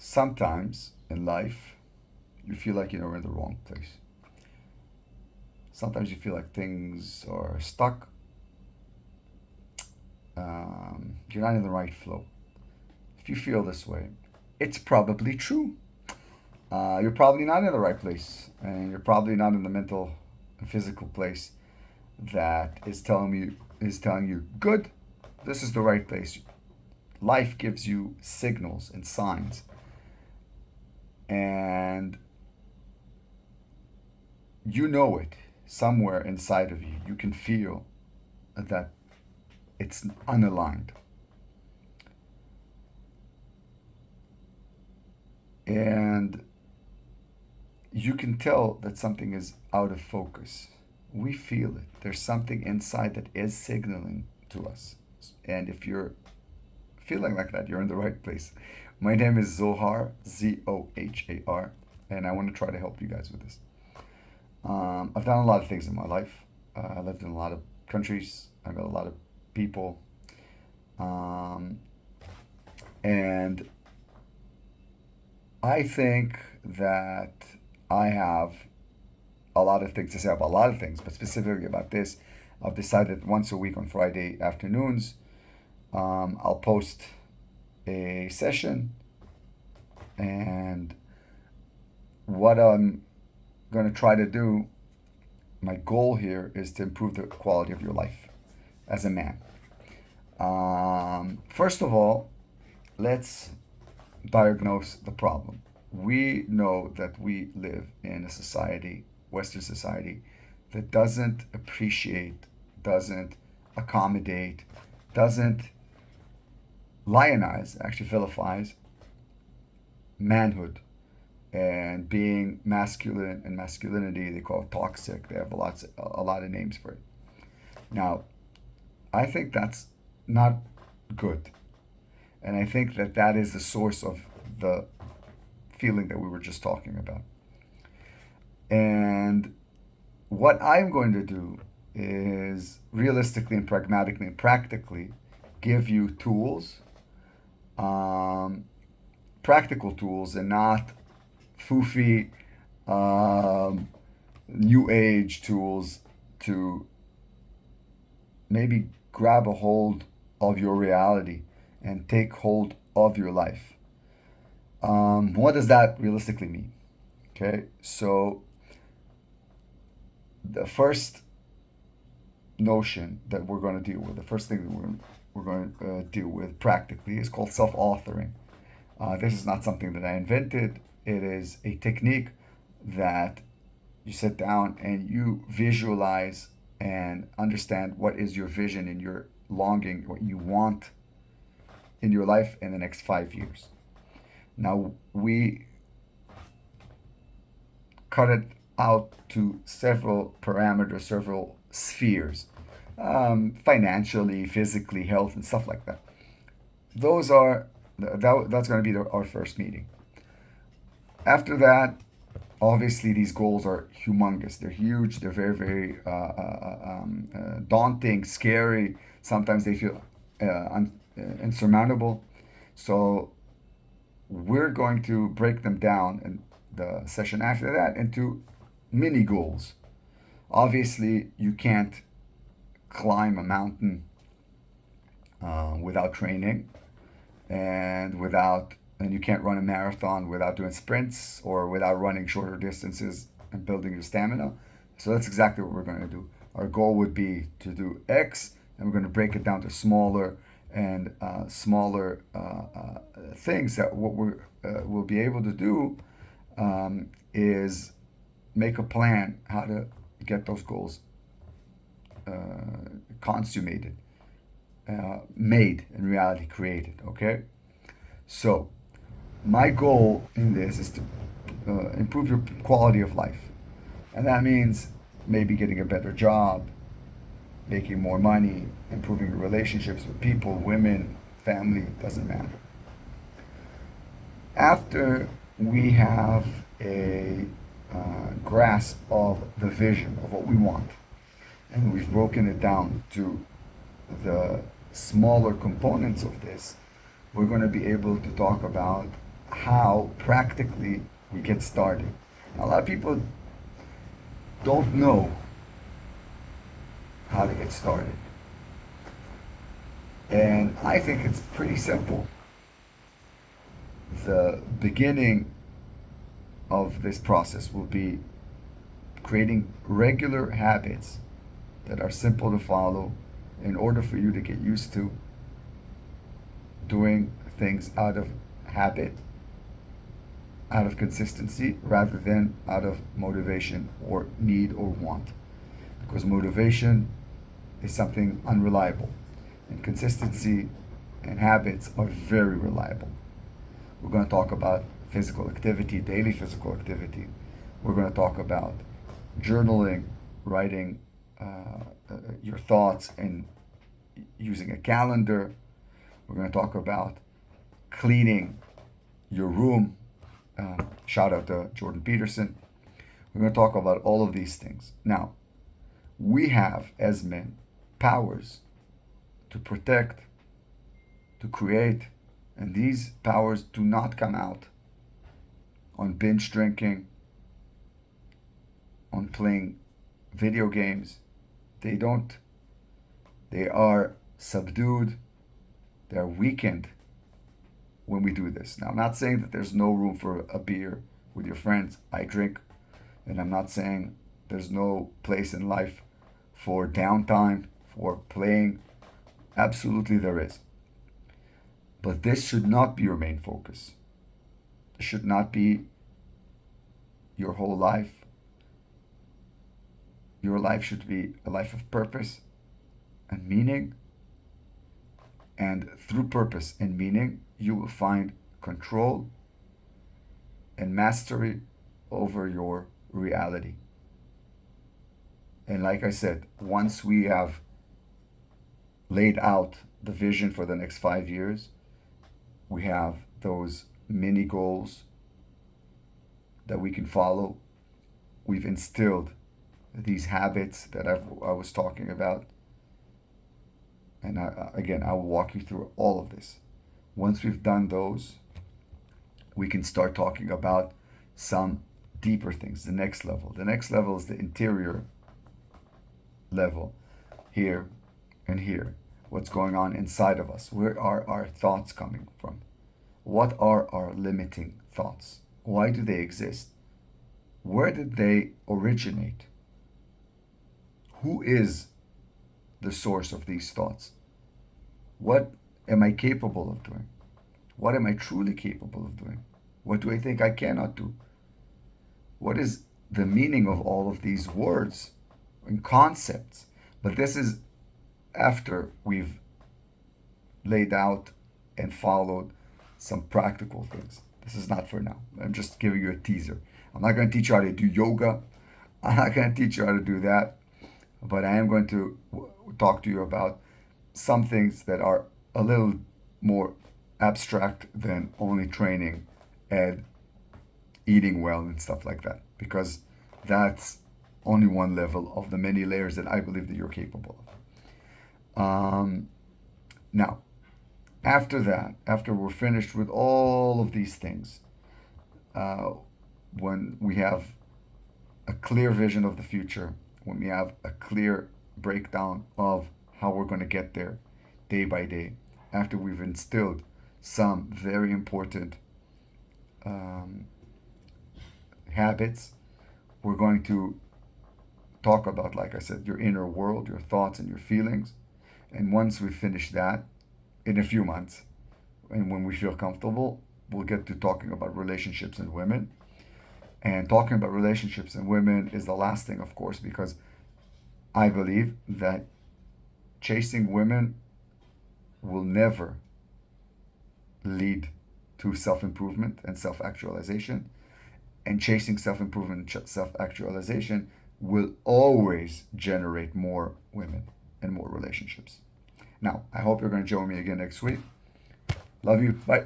Sometimes in life, you feel like you're in the wrong place. Sometimes you feel like things are stuck. You're not in the right flow. If you feel this way, it's probably true. You're probably not in the right place, and you're probably not in the mental and physical place that is telling you, good, this is the right place. Life gives you signals and signs, and you know it somewhere inside of you. You can feel that it's unaligned. And you can tell that something is out of focus. We feel it. There's something inside that is signaling to us. And if you're feeling like that, you're in the right place. My name is Zohar, Zohar, and I want to try to help you guys with this. I've done a lot of things in my life. I lived in a lot of countries. I met a lot of people. Um, and I think that I have a lot of things to say about a lot of things, but specifically about this, I've decided once a week on Friday afternoons, I'll post a session, and what I'm going to try to do, my goal here is to improve the quality of your life as a man. First of all, let's diagnose the problem. We know that we live in a society, Western society, that doesn't appreciate, doesn't accommodate, doesn't lionize, actually vilifies manhood and being masculine and masculinity. They call it toxic. They have a lot of names for it. Now, I think that's not good. And I think that that is the source of the feeling that we were just talking about. And what I'm going to do is realistically and pragmatically and practically give you tools, um, practical tools, and not foofy, um, new age tools to maybe grab a hold of your reality and take hold of your life. What does that realistically mean? Okay, so the first notion that we're going to deal with, the first thing that we're going to deal with practically is called self authoring. This is not something that I invented, it is a technique that you sit down and you visualize and understand what is your vision and your longing, what you want in your life in the next 5 years. Now, we cut it out to several parameters, several spheres, financially, physically, health, and stuff like that. That's going to be our first meeting. After that, obviously, these goals are humongous. They're huge. They're very, very daunting, scary. Sometimes they feel insurmountable. So we're going to break them down in the session after that into mini goals. Obviously, you can't climb a mountain without training and you can't run a marathon without doing sprints or without running shorter distances and building your stamina. So that's exactly what we're going to do. Our goal would be to do X, and we're going to break it down to smaller and smaller things. That what we'll be able to do is make a plan how to get those goals consummated, made in reality, created. Okay, so my goal in this is to improve your quality of life, and that means maybe getting a better job, making more money, improving your relationships with people, women, family, doesn't matter. After we have a grasp of the vision of what we want, and we've broken it down to the smaller components of this, we're going to be able to talk about how practically we get started. A lot of people don't know how to get started. And I think it's pretty simple. The beginning of this process will be creating regular habits that are simple to follow in order for you to get used to doing things out of habit, out of consistency, rather than out of motivation or need or want. Because motivation is something unreliable, and consistency and habits are very reliable. We're going to talk about physical activity, daily physical activity. We're going to talk about journaling, writing your thoughts, and using a calendar. We're going to talk about cleaning your room. Shout out to Jordan Peterson. We're going to talk about all of these things. Now, we have, as men, powers to protect, to create, and these powers do not come out on binge drinking, on playing video games. They don't. They are subdued, they are weakened when we do this. Now, I'm not saying that there's no room for a beer with your friends. I drink, and I'm not saying there's no place in life for downtime, for playing. Absolutely, there is. But this should not be your main focus. It should not be your whole life. Your life should be a life of purpose and meaning. And through purpose and meaning, you will find control and mastery over your reality. And like I said, once we have laid out the vision for the next 5 years, we have those mini goals that we can follow. We've instilled these habits that I was talking about. And again, I will walk you through all of this. Once we've done those, we can start talking about some deeper things, the next level. The next level is the interior level, here and here. What's going on inside of us? Where are our thoughts coming from? What are our limiting thoughts? Why do they exist? Where did they originate? Who is the source of these thoughts? What am I capable of doing? What am I truly capable of doing? What do I think I cannot do? What is the meaning of all of these words and concepts? But this is after we've laid out and followed some practical things. This is not for now. I'm just giving you a teaser. I'm not going to teach you how to do yoga. I'm not going to teach you how to do that. But I am going to talk to you about some things that are a little more abstract than only training and eating well and stuff like that. Because that's only one level of the many layers that I believe that you're capable of. Now, after that, after we're finished with all of these things, when we have a clear vision of the future, when we have a clear breakdown of how we're going to get there day by day, after we've instilled some very important habits, we're going to talk about, like I said, your inner world, your thoughts and your feelings. And once we finish that, in a few months, and when we feel comfortable, we'll get to talking about relationships and women. And talking about relationships and women is the last thing, of course, because I believe that chasing women will never lead to self-improvement and self-actualization. And chasing self-improvement and self-actualization will always generate more women and more relationships. Now, I hope you're going to join me again next week. Love you. Bye.